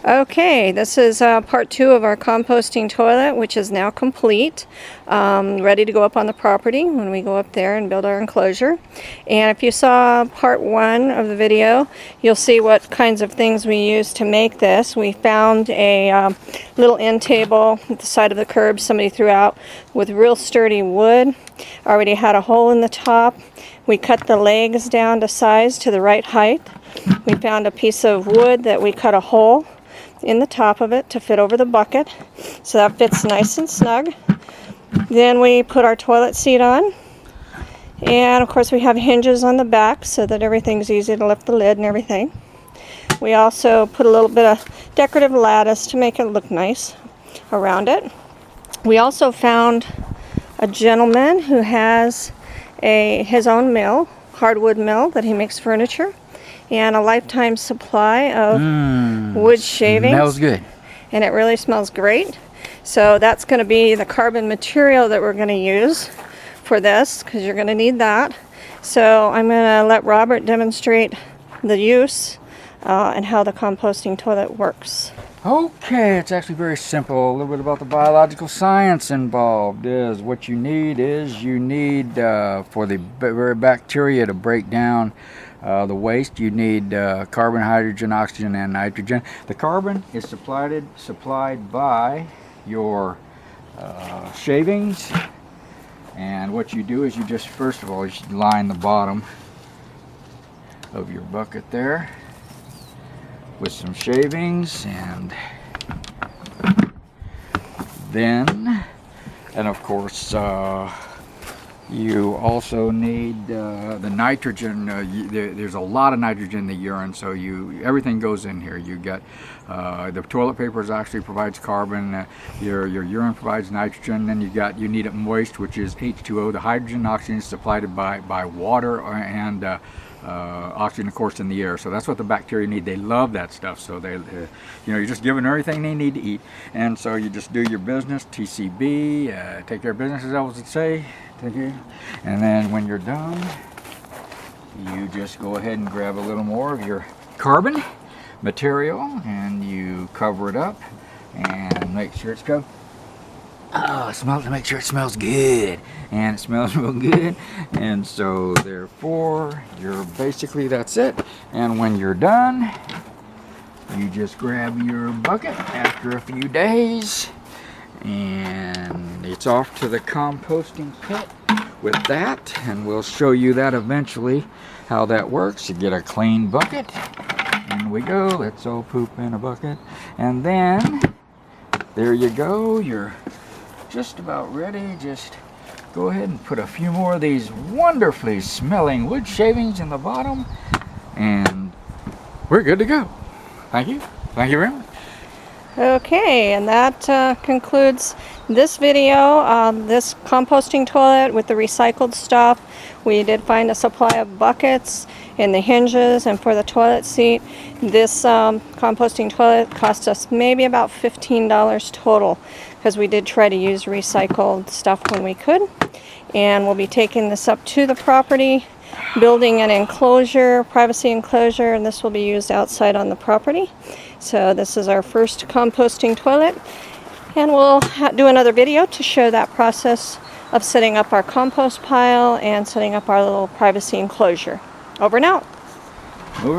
Okay, this is part 2 of our composting toilet, which is now complete, ready to go up on the property when we go up there and build our enclosure. And if you saw part 1 of the video, you'll see what kinds of things we used to make this. We found a little end table at the side of the curb somebody threw out with real sturdy wood. Already had a hole in the top. We cut the legs down to size to the right height. We found a piece of wood that we cut a hole in the top of it to fit over the bucket, so that fits nice and snug. Then we put our toilet seat on, and of course we have hinges on the back so that everything's easy to lift the lid and everything. We also put a little bit of decorative lattice to make it look nice around it. We also found a gentleman who has his own mill, hardwood mill, that he makes furniture, and a lifetime supply of wood shavings. Smells good. And it really smells great. So that's going to be the carbon material that we're going to use for this, because you're going to need that. So I'm going to let Robert demonstrate the use and how the composting toilet works. Okay, it's actually very simple. A little bit about the biological science involved is what you need for the very bacteria to break down the waste. You need carbon, hydrogen, oxygen, and nitrogen. The carbon is supplied by your shavings, and what you do is you just, first of all, you should line the bottom of your bucket there with some shavings, and then, and of course, you also need the nitrogen. There's a lot of nitrogen in the urine, so everything goes in here. You get the toilet paper actually provides carbon. Your urine provides nitrogen. Then you need it moist, which is H2O. The hydrogen and oxygen is supplied by water and oxygen, of course, in the air. So that's what the bacteria need. They love that stuff. So you're just giving everything they need to eat. And so you just do your business, TCB, take care of business, as I would say. Thank you. And then when you're done, you just go ahead and grab a little more of your carbon material and you cover it up and make sure it's covered. Smell to make sure it smells good, and it smells real good. And so therefore that's it. And when you're done, you just grab your bucket after a few days, and it's off to the composting pit with that, and we'll show you that eventually, how that works. You get a clean bucket, and we go, let's all poop in a bucket, and then there you go, you're just about ready. Just go ahead and put a few more of these wonderfully smelling wood shavings in the bottom, and we're good to go. Thank you very much. Okay, and that concludes this video, this composting toilet with the recycled stuff. We did find a supply of buckets and the hinges, and for the toilet seat, this composting toilet cost us maybe about $15 total, because we did try to use recycled stuff when we could. And we'll be taking this up to the property, building an enclosure, privacy enclosure, and this will be used outside on the property. So this is our first composting toilet, and we'll do another video to show that process of setting up our compost pile and setting up our little privacy enclosure. Over and out.